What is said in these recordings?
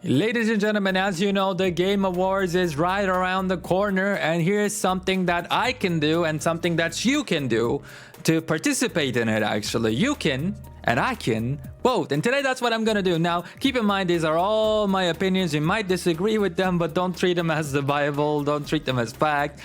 Ladies and gentlemen, as you know, the Game Awards is right around the corner, and here's something that I can do and something that you can do to participate in it. Actually, you can and I can vote, and today that's what I'm gonna do. Now, keep in mind, these are all my opinions. You might disagree with them, but don't treat them as the Bible. Don't treat them as fact.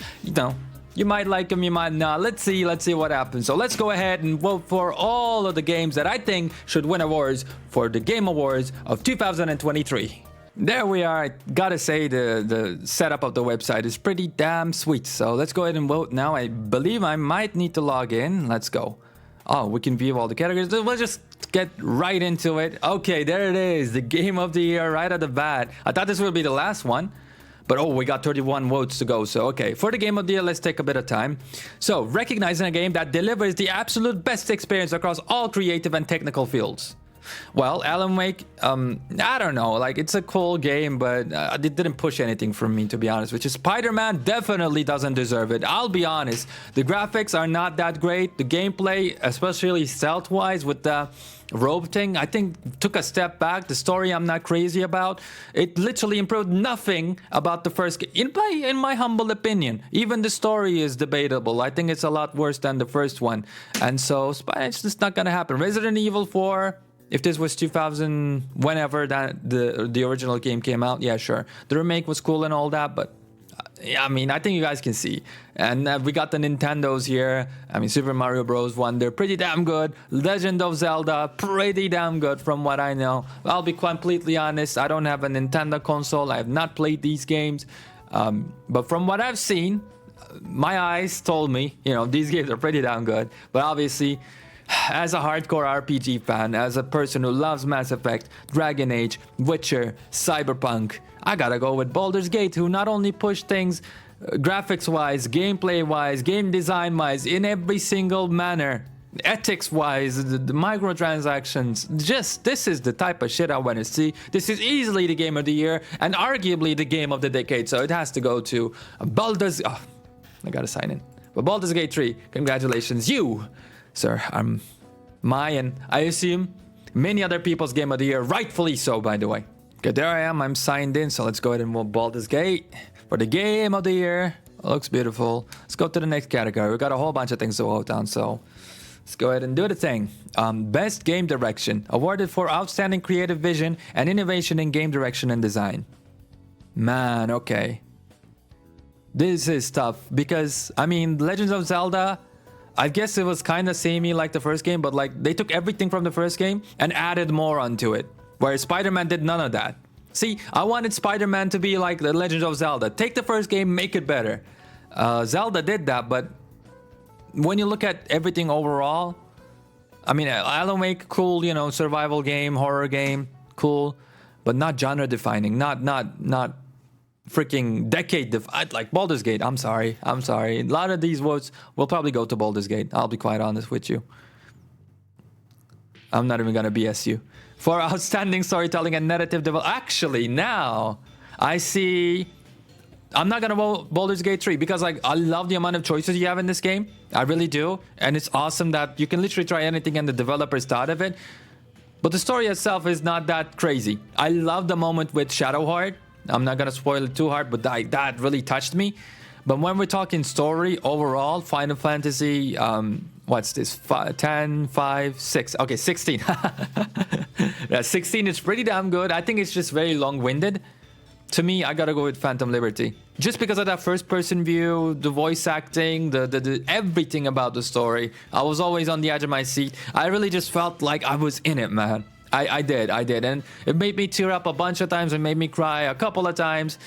You might like them, you might not. Let's see what happens. So let's go ahead and vote for all of the games that I think should win awards for the Game Awards of 2023. There we are. I gotta say, the setup of the website is pretty damn sweet. So let's go ahead and vote now. I believe I might need to log in. Let's go. Oh, we can view all the categories. We'll just get right into it. Okay, there it is. The Game of the Year right at the bat. I thought this would be the last one. But oh, we got 31 votes to go. So, okay, for the Game of the Year, let's take a bit of time. So, recognizing a game that delivers the absolute best experience across all creative and technical fields. Well, Alan Wake, I don't know, like, it's a cool game, but it didn't push anything for me, to be honest, which is Spider-Man definitely doesn't deserve it. I'll be honest, the graphics are not that great. The gameplay, especially stealth-wise with the robe thing, I think took a step back. The story I'm not crazy about. It literally improved nothing about the first game, in my humble opinion. Even the story is debatable. I think it's a lot worse than the first one. And so, it's just not gonna happen. Resident Evil 4... If this was 2000, whenever that the original game came out, yeah, sure. The remake was cool and all that, but I mean, I think you guys can see. And we got the Nintendos here. I mean, Super Mario Bros. 1, they're pretty damn good. Legend of Zelda, pretty damn good from what I know. I'll be completely honest, I don't have a Nintendo console. I have not played these games. But from what I've seen, my eyes told me, these games are pretty damn good. But obviously, as a hardcore RPG fan, as a person who loves Mass Effect, Dragon Age, Witcher, Cyberpunk, I gotta go with Baldur's Gate, who not only pushed things graphics-wise, gameplay-wise, game design-wise, in every single manner, ethics-wise, the microtransactions, this is the type of shit I want to see. This is easily the Game of the Year, and arguably the Game of the Decade, so it has to go to Baldur's... Oh, I gotta sign in. But Baldur's Gate 3, congratulations, you... Sir, and I assume many other people's Game of the Year, rightfully so, by the way. Okay, there I am. I'm signed in, so let's go ahead and vote Baldur's Gate for the Game of the Year. Looks beautiful. Let's go to the next category. We got a whole bunch of things to vote on, so let's go ahead and do the thing. Best Game Direction, awarded for outstanding creative vision and innovation in game direction and design. Man, okay. This is tough because, I mean, Legends of Zelda... I guess it was kind of samey like the first game, but like they took everything from the first game and added more onto it. Whereas Spider-Man did none of that. See, I wanted Spider-Man to be like the Legend of Zelda. Take the first game, make it better. Zelda did that, but when you look at everything overall, I mean, Alan Wake, cool, survival game, horror game, cool, but not genre defining, not freaking decade like Baldur's Gate. I'm sorry. A lot of these votes will probably go to Baldur's Gate. I'll be quite honest with you. I'm not even gonna BS you. For outstanding storytelling and narrative development. Actually, now I see. I'm not gonna vote Baldur's Gate 3 because I love the amount of choices you have in this game. I really do, and it's awesome that you can literally try anything and the developers thought of it. But the story itself is not that crazy. I love the moment with Shadowheart. I'm not gonna spoil it too hard, but that really touched me. But when we're talking story overall, Final Fantasy, what's this? 10, 5, 6. Okay, 16. Yeah, 16 is pretty damn good. I think it's just very long-winded. To me, I gotta go with Phantom Liberty. Just because of that first-person view, the voice acting, the everything about the story. I was always on the edge of my seat. I really just felt like I was in it, man. I did, and it made me tear up a bunch of times. It made me cry a couple of times.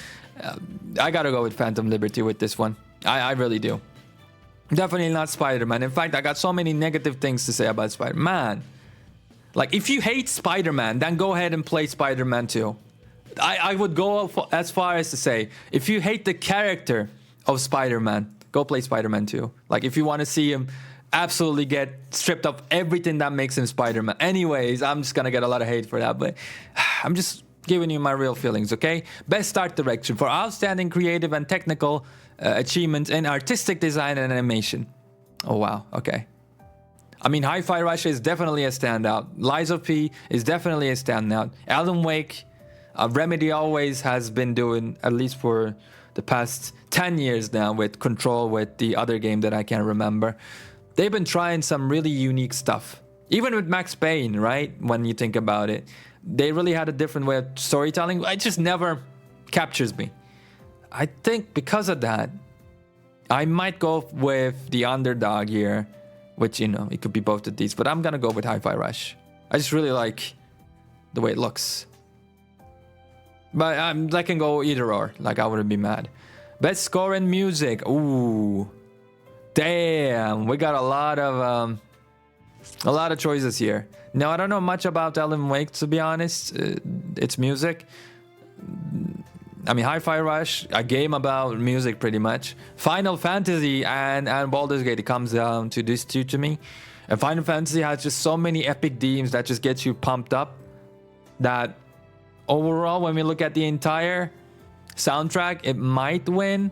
I gotta go with Phantom Liberty with this one. I really do. Definitely not Spider-Man. In fact, I got so many negative things to say about Spider-Man. Like, if you hate Spider-Man, then go ahead and play Spider-Man 2. I would go as far as to say, if you hate the character of Spider-Man, go play Spider-Man 2. Like, if you want to see him absolutely get stripped of everything that makes him Spider-Man. Anyways, I'm just gonna get a lot of hate for that, but I'm just giving you my real feelings, okay? Best art direction for outstanding creative and technical achievements in artistic design and animation. Oh, wow, okay. I mean, Hi-Fi Rush is definitely a standout. Lies of P is definitely a standout. Alan Wake, Remedy always has been doing, at least for the past 10 years now, with Control, with the other game that I can't remember. They've been trying some really unique stuff. Even with Max Payne, right? When you think about it, they really had a different way of storytelling. It just never captures me. I think because of that, I might go with the underdog here, which, you know, it could be both of these, but I'm gonna go with Hi-Fi Rush. I just really like the way it looks. But I can go either or, like I wouldn't be mad. Best score in music. Ooh. Damn, we got a lot of choices here. Now, I don't know much about Alan Wake, to be honest. It's music. I mean, Hi-Fi Rush, a game about music pretty much. Final Fantasy and Baldur's Gate, it comes down to these two to me. And Final Fantasy has just so many epic themes that just gets you pumped up, that overall, when we look at the entire soundtrack, it might win.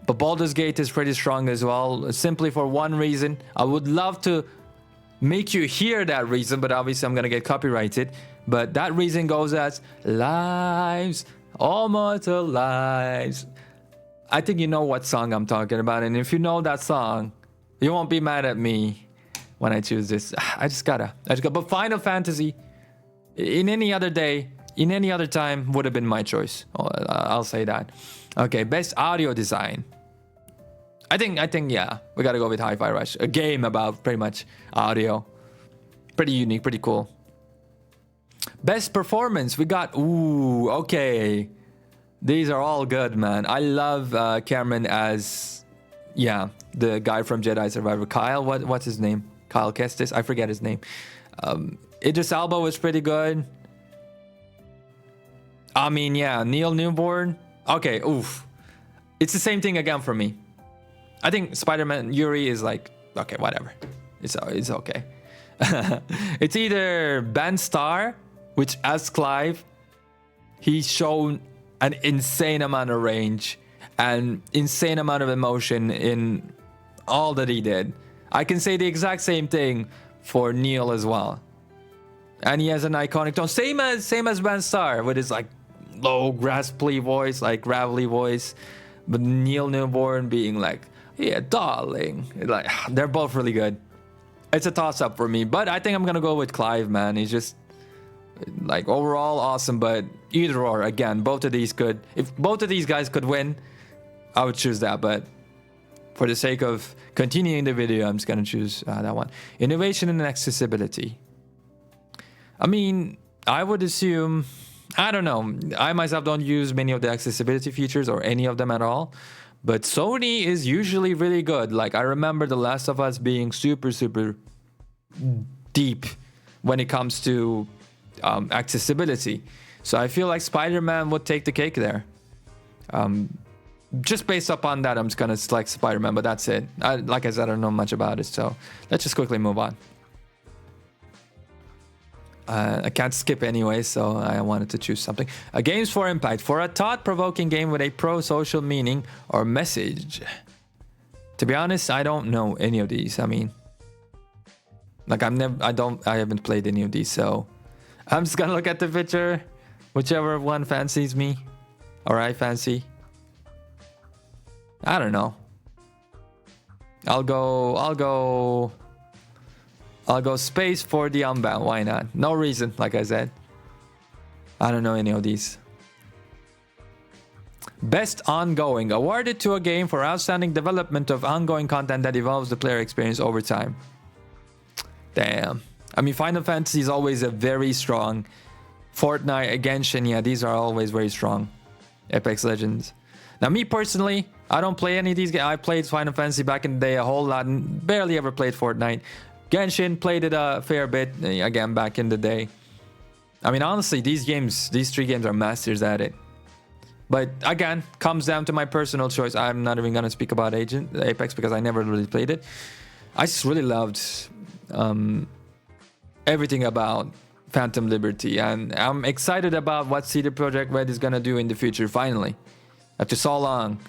But Baldur's Gate is pretty strong as well, simply for one reason. I would love to make you hear that reason, but obviously I'm gonna get copyrighted. But that reason goes as lives, all mortal lives. I think you know what song I'm talking about, and if you know that song, you won't be mad at me when I choose this. I just gotta. But Final Fantasy, in any other day, in any other time, would have been my choice. I'll say that. Okay, best audio design. I think, yeah, we gotta go with Hi-Fi Rush. A game about pretty much audio. Pretty unique, pretty cool. Best performance, we got, ooh, okay. These are all good, man. I love Cameron as, yeah, the guy from Jedi Survivor. Kyle, what's his name? Kyle Kestis? I forget his name. Idris Elba was pretty good. I mean, yeah, Neil Newborn. Okay, oof. It's the same thing again for me. I think Spider-Man Yuri is like, okay, whatever. It's okay. It's either Ben Starr, which as Clive, he's shown an insane amount of range and insane amount of emotion in all that he did. I can say the exact same thing for Neil as well. And he has an iconic tone, same as Ben Starr, with his like low, raspy voice, like gravelly voice. But Neil Newborn being like, yeah, darling. Like, they're both really good. It's a toss-up for me, but I think I'm gonna go with Clive, man. He's just like overall awesome, but either or, again, both of these could. If both of these guys could win, I would choose that. But for the sake of continuing the video, I'm just gonna choose that one. Innovation and accessibility. I mean, I would assume, I don't know. I myself don't use many of the accessibility features or any of them at all. But Sony is usually really good. Like, I remember The Last of Us being super, super deep when it comes to accessibility. So I feel like Spider-Man would take the cake there. Just based upon that, I'm just going to select Spider-Man, but that's it. Like I said, I don't know much about it. So let's just quickly move on. I can't skip anyway, so I wanted to choose something. Games for impact. For a thought-provoking game with a pro-social meaning or message. To be honest, I don't know any of these. I mean, like I haven't played any of these, so I'm just gonna look at the picture, whichever one fancies me, or I fancy. I don't know. I'll go space for the Unbound. Why not? No reason, like I said. I don't know any of these. Best ongoing. Awarded to a game for outstanding development of ongoing content that evolves the player experience over time. Damn. I mean, Final Fantasy is always a very strong. Fortnite, Genshin, yeah, these are always very strong. Apex Legends. Now, me personally, I don't play any of these games. I played Final Fantasy back in the day a whole lot and barely ever played Fortnite. Genshin, played it a fair bit, again, back in the day. I mean, honestly, these three games are masters at it. But again, comes down to my personal choice. I'm not even going to speak about Apex because I never really played it. I just really loved everything about Phantom Liberty. And I'm excited about what CD Projekt Red is going to do in the future, finally. After so long,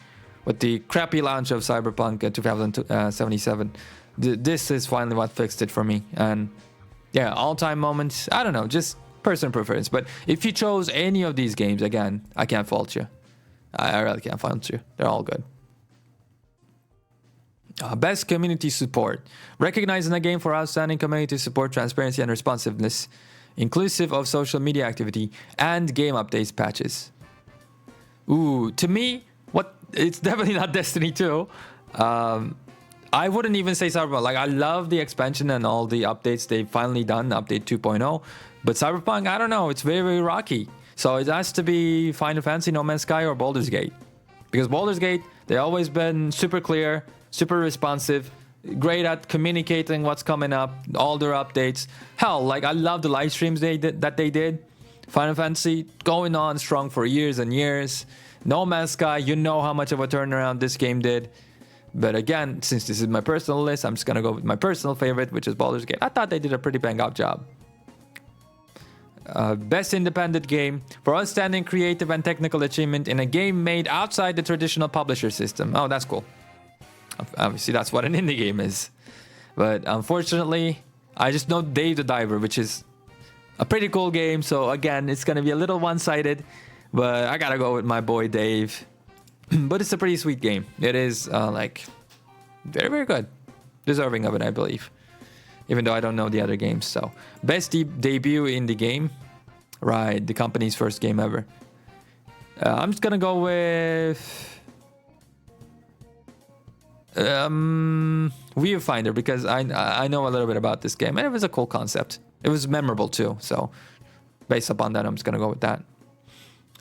with the crappy launch of Cyberpunk 2077. This is finally what fixed it for me. And yeah, all-time moments, I don't know, just personal preference. But if you chose any of these games, again, I can't fault you. I really can't fault you. They're all good. Best community support. Recognizing a game for outstanding community support, transparency, and responsiveness, inclusive of social media activity and game updates patches. Ooh, to me, it's definitely not Destiny 2. I wouldn't even say Cyberpunk. Like, I love the expansion and all the updates they've finally done, update 2.0. But Cyberpunk, I don't know, it's very, very rocky. So it has to be Final Fantasy, No Man's Sky, or Baldur's Gate. Because Baldur's Gate, they've always been super clear, super responsive, great at communicating what's coming up, all their updates. Hell, like, I love the live streams they did. Final Fantasy, going on strong for years and years. No Man's Sky, you know how much of a turnaround this game did. But again, since this is my personal list, I'm just going to go with my personal favorite, which is Baldur's Gate. I thought they did a pretty bang-up job. Best independent game for outstanding creative and technical achievement in a game made outside the traditional publisher system. Oh, that's cool. Obviously, that's what an indie game is. But unfortunately, I just know Dave the Diver, which is a pretty cool game. So again, it's going to be a little one-sided. But I got to go with my boy Dave. But it's a pretty sweet game. It is like very, very good. Deserving of it, I believe. Even though I don't know the other games. So best debut in the game. Right, the company's first game ever. I'm just going to go with Viewfinder, because I know a little bit about this game. And it was a cool concept. It was memorable too. So based upon that, I'm just going to go with that.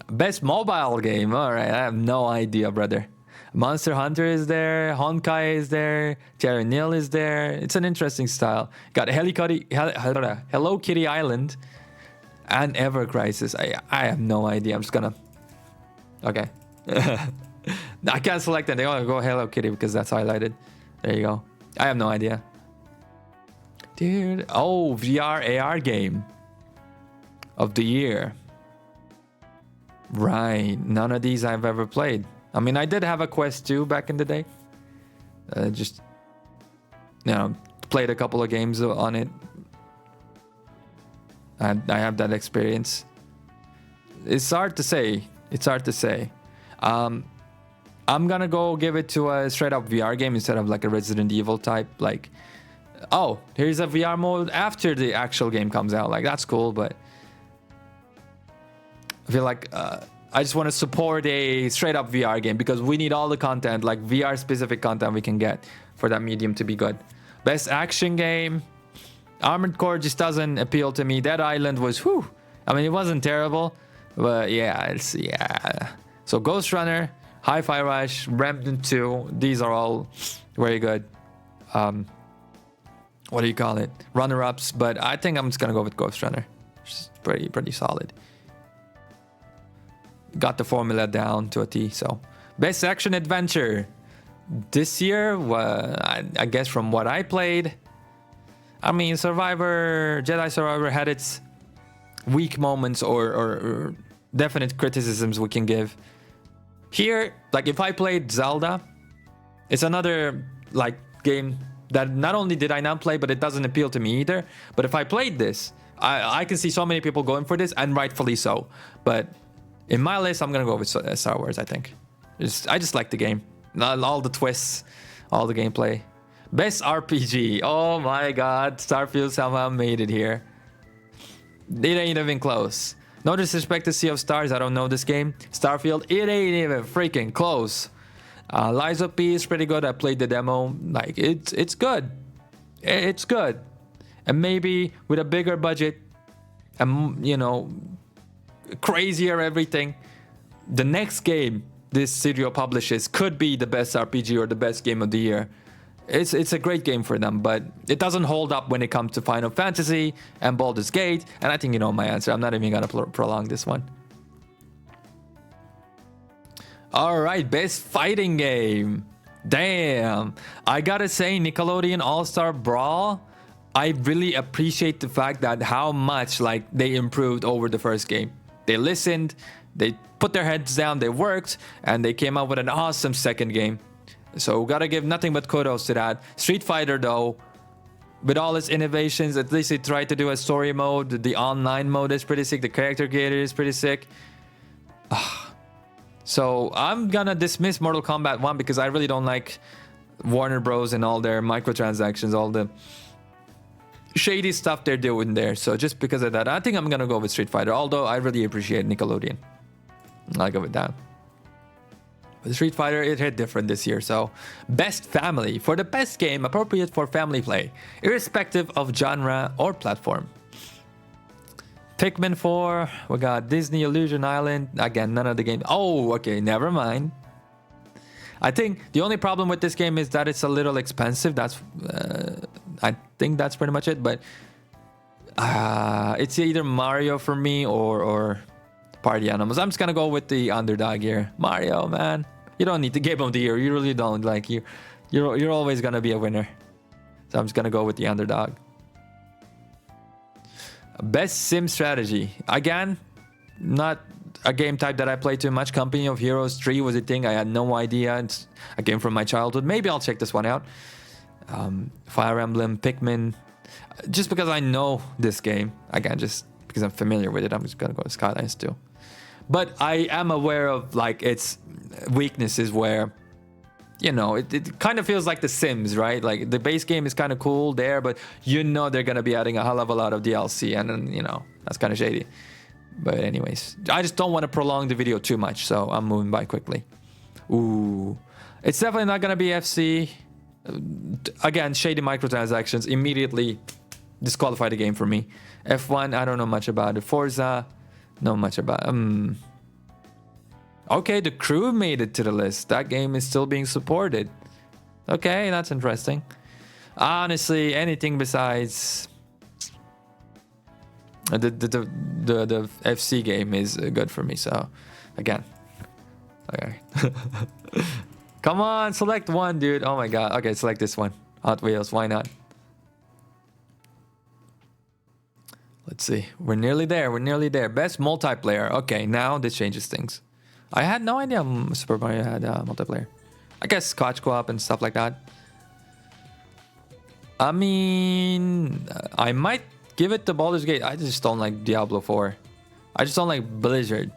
Best mobile game. All right, I have no idea, brother. Monster Hunter is there. Honkai is there. Terra Nil is there. It's an interesting style. Got Hello Kitty Island and Ever Crisis. I have no idea. I'm just gonna... Okay. I can't select anything. I'll go Hello Kitty because that's highlighted. There you go. I have no idea. Dude. Oh, VR AR game of the year. Right, none of these I've ever played. I mean, I did have a Quest 2 back in the day. Just, you know, played a couple of games on it. I have that experience. It's hard to say. It's hard to say. I'm gonna go give it to a straight up VR game instead of like a Resident Evil type. Like, oh, here's a VR mode after the actual game comes out. Like, that's cool, but I feel like I just want to support a straight up VR game because we need all the content, like VR specific content we can get for that medium to be good. Best action game. Armored Core just doesn't appeal to me. Dead Island was, whew. I mean, it wasn't terrible, but yeah. So Ghost Runner, Hi-Fi Rush, Remnant 2, these are all very good. What do you call it? Runner-ups, but I think I'm just going to go with Ghost Runner. It's pretty solid. Got the formula down to a T. So best action adventure this year, I guess from what I played, I mean, Jedi Survivor had its weak moments or definite criticisms we can give. Here, like if I played Zelda, it's another like game that not only did I not play, but it doesn't appeal to me either. But if I played this, I can see so many people going for this, and rightfully so. But in my list, I'm gonna go with Star Wars. I think I just like the game, all the twists, all the gameplay. Best RPG. Oh my God, Starfield somehow made it here. It ain't even close. No disrespect to Sea of Stars. I don't know this game. Starfield. It ain't even freaking close. Lies of P is pretty good. I played the demo. Like it's good. It's good. And maybe with a bigger budget, and you know, crazier everything, the next game this studio publishes could be the best RPG or the best game of the year. It's a great game for them, but it doesn't hold up when it comes to Final Fantasy and Baldur's Gate. And I think you know my answer. I'm not even gonna prolong this one. All right, best fighting game. Damn, I gotta say, Nickelodeon All-Star Brawl. I really appreciate the fact that how much like they improved over the first game. They listened, they put their heads down, they worked, and they came up with an awesome second game. So gotta give nothing but kudos to that. Street Fighter though, with all its innovations, at least they tried to do a story mode. The online mode is pretty sick. The character creator is pretty sick. So I'm gonna dismiss Mortal Kombat 1 because I really don't like Warner Bros. And all their microtransactions, all the shady stuff they're doing there. So just because of that, I think I'm gonna go with Street Fighter, although I really appreciate Nickelodeon. I'll go with that. But Street Fighter, it hit different this year. So best family, for the best game appropriate for family play, irrespective of genre or platform. Pikmin 4, we got Disney Illusion Island. Again, none of the games. Oh, okay, never mind. I think the only problem with this game is that it's a little expensive. That's, I think that's pretty much it. But it's either Mario for me or Party Animals. I'm just gonna go with the underdog here. Mario, man, you don't need the Game of the Year. You really don't. Like you're always gonna be a winner. So I'm just gonna go with the underdog. Best sim strategy. Again, not a game type that I play too much. Company of Heroes 3 was a thing. I had no idea. It's a game from my childhood. Maybe I'll check this one out. Fire Emblem, Pikmin. Just because I know this game. Again, just because I'm familiar with it, I'm just gonna go with Skylines 2. But I am aware of like its weaknesses where, you know, it kind of feels like The Sims, right? Like the base game is kind of cool there, but you know they're gonna be adding a hell of a lot of DLC, and then, you know, that's kind of shady. But anyways, I just don't want to prolong the video too much, so I'm moving by quickly. Ooh, it's definitely not gonna be FC. Again, shady microtransactions immediately disqualify the game for me. F1, I don't know much about it. Forza, know much about. Okay, The Crew made it to the list. That game is still being supported. Okay, that's interesting. Honestly, anything besides the FC game is good for me. So, again, okay. Come on, select one, dude. Oh my god. Okay, select this one. Hot Wheels. Why not? Let's see. We're nearly there. We're nearly there. Best multiplayer. Okay, now this changes things. I had no idea Super Mario had multiplayer. I guess Scotch Co-op and stuff like that. I mean, I might give it to Baldur's Gate. I just don't like Diablo 4. I just don't like Blizzard.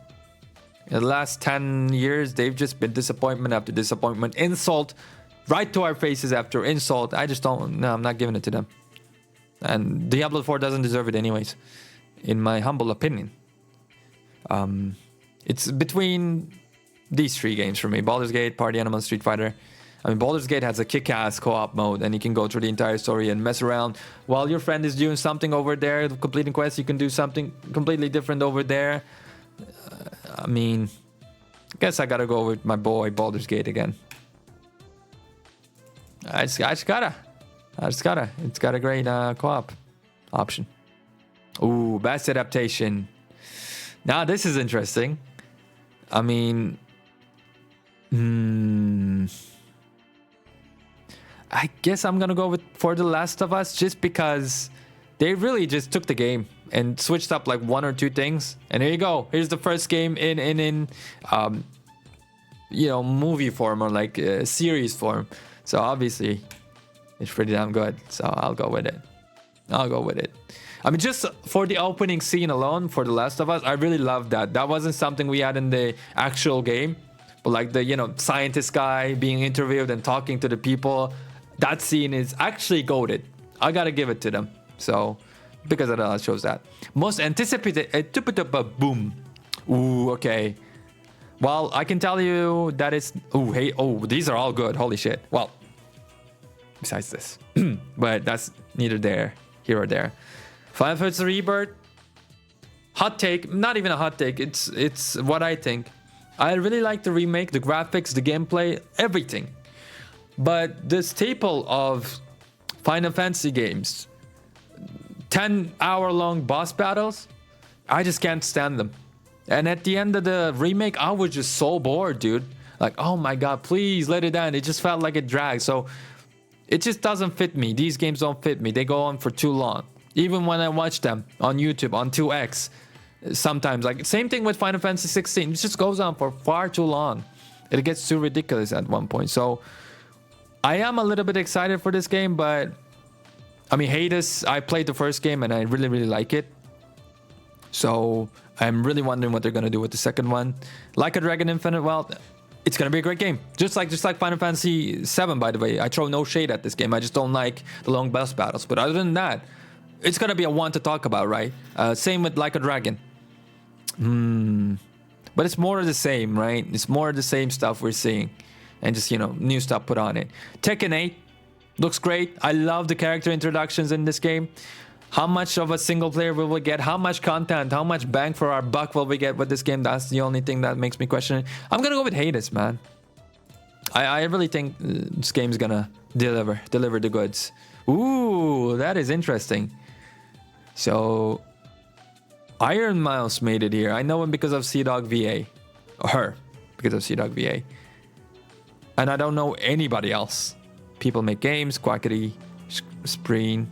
In the last 10 years, they've just been disappointment after disappointment. Insult right to our faces after insult. I just don't... No, I'm not giving it to them. And Diablo 4 doesn't deserve it anyways, in my humble opinion. It's between these three games for me. Baldur's Gate, Party Animals, Street Fighter. I mean, Baldur's Gate has a kick-ass co-op mode, and you can go through the entire story and mess around. While your friend is doing something over there, completing quests, you can do something completely different over there. I mean, I guess I gotta go with my boy Baldur's Gate again. I just gotta. It's got a great co-op option. Ooh, best adaptation. Now this is interesting. I mean, I guess I'm gonna go with For the Last of Us, just because they really just took the game and switched up like one or two things, and here you go. Here's the first game in you know, movie form or like series form. So obviously, it's pretty damn good. So I'll go with it. I mean, just for the opening scene alone, For the Last of Us, I really loved that. That wasn't something we had in the actual game, but like the, you know, scientist guy being interviewed and talking to the people. That scene is actually goated. I gotta give it to them. So because of that, it shows that. Most anticipated, boom. Ooh, okay. Well, I can tell you that it's, ooh, hey, oh, these are all good. Holy shit. Well, besides this, but that's neither here or there. Final Fantasy Rebirth. Hot take, not even a hot take. It's what I think. I really like the remake, the graphics, the gameplay, everything. But the staple of Final Fantasy games, 10-hour-long boss battles, I just can't stand them. And at the end of the remake, I was just so bored, dude. Like, oh my god, please let it end. It just felt like it dragged. So it just doesn't fit me. These games don't fit me. They go on for too long. Even when I watch them on YouTube, on 2x, sometimes, like, same thing with Final Fantasy 16. It just goes on for far too long. It gets too ridiculous at one point. So I am a little bit excited for this game, but I mean, Hades, I played the first game and I really, really like it. So I'm really wondering what they're going to do with the second one. Like a Dragon Infinite, well, it's going to be a great game. Just like Final Fantasy 7, by the way. I throw no shade at this game. I just don't like the long boss battles. But other than that, it's going to be a one to talk about, right? Same with Like a Dragon. But it's more of the same, right? It's more of the same stuff we're seeing. And just, new stuff put on it. Tekken 8 looks great. I love the character introductions in this game. How much of a single player will we get? How much content? How much bang for our buck will we get with this game? That's the only thing that makes me question it. I'm going to go with Hades, man. I really think this game's going to deliver the goods. Ooh, that is interesting. So, Iron Mouse made it here. I know him because of Sea-Dog VA. Or her, because of Sea-Dog VA. And I don't know anybody else. People Make Games, Quackity, Spreen,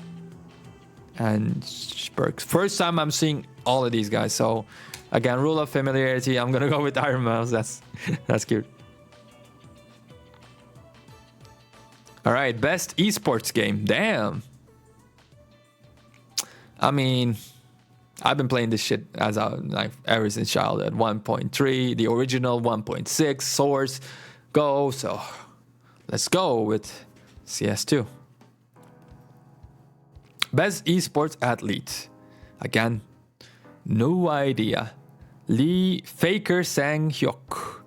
and Spurks. First time I'm seeing all of these guys. So, again, rule of familiarity. I'm gonna go with Iron Mouse. That's cute. All right, best esports game. Damn. I mean, I've been playing this shit ever since childhood. 1.3, the original 1.6, Source, Go. So let's go with CS2. Best esports athlete. Again, no idea. Lee Faker Sang Hyuk.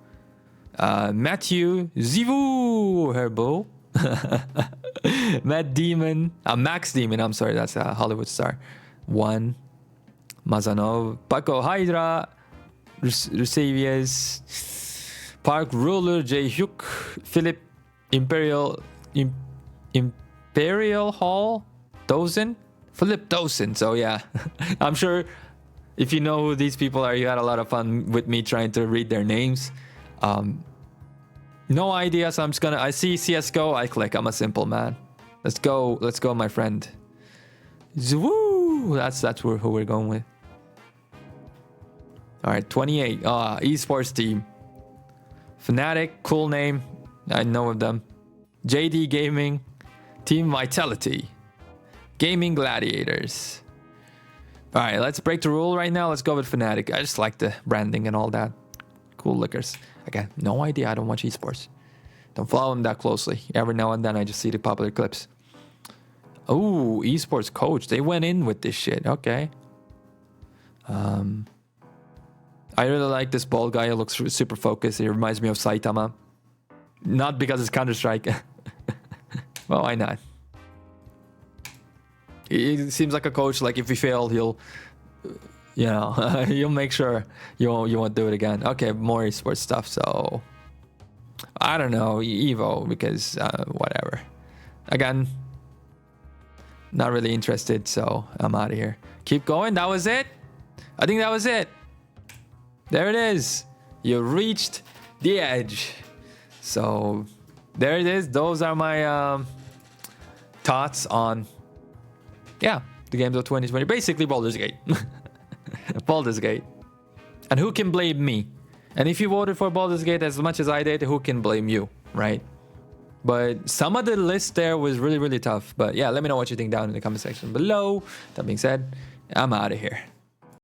Matthew Zivu Herbo. Max Demon, I'm sorry, that's a Hollywood star. One. Mazanov, Paco Hydra, Rusavias, Park Ruler, J. Hyuk, Philip Imperial Hall, Dozen, Philip Dozen. So yeah, I'm sure if you know who these people are, you had a lot of fun with me trying to read their names. No idea, so I see CSGO, I click. I'm a simple man. Let's go, my friend. Woo! That's who we're going with. All right, 28. Esports team. Fnatic, cool name. I know of them. JD Gaming, Team Vitality, Gaming Gladiators. All right, let's break the rule right now. Let's go with Fnatic. I just like the branding and all that. Cool lickers. Again, no idea. I don't watch esports. Don't follow them that closely. Every now and then, I just see the popular clips. Oh, esports coach. They went in with this shit. Okay. I really like this bald guy. He looks super focused. He reminds me of Saitama. Not because it's Counter-Strike. Well, why not? He seems like a coach. Like if you fail, he'll, he'll make sure you won't do it again. Okay, more esports stuff. So I don't know, Evo, because whatever. Again, not really interested. So I'm out of here. Keep going. That was it. I think that was it. There it is. You reached the edge. So there it is. Those are my thoughts on, the games of 2020. Basically, Baldur's Gate. Baldur's Gate. And who can blame me? And if you voted for Baldur's Gate as much as I did, who can blame you, right? But some of the list there was really, really tough. But yeah, let me know what you think down in the comment section below. That being said, I'm out of here.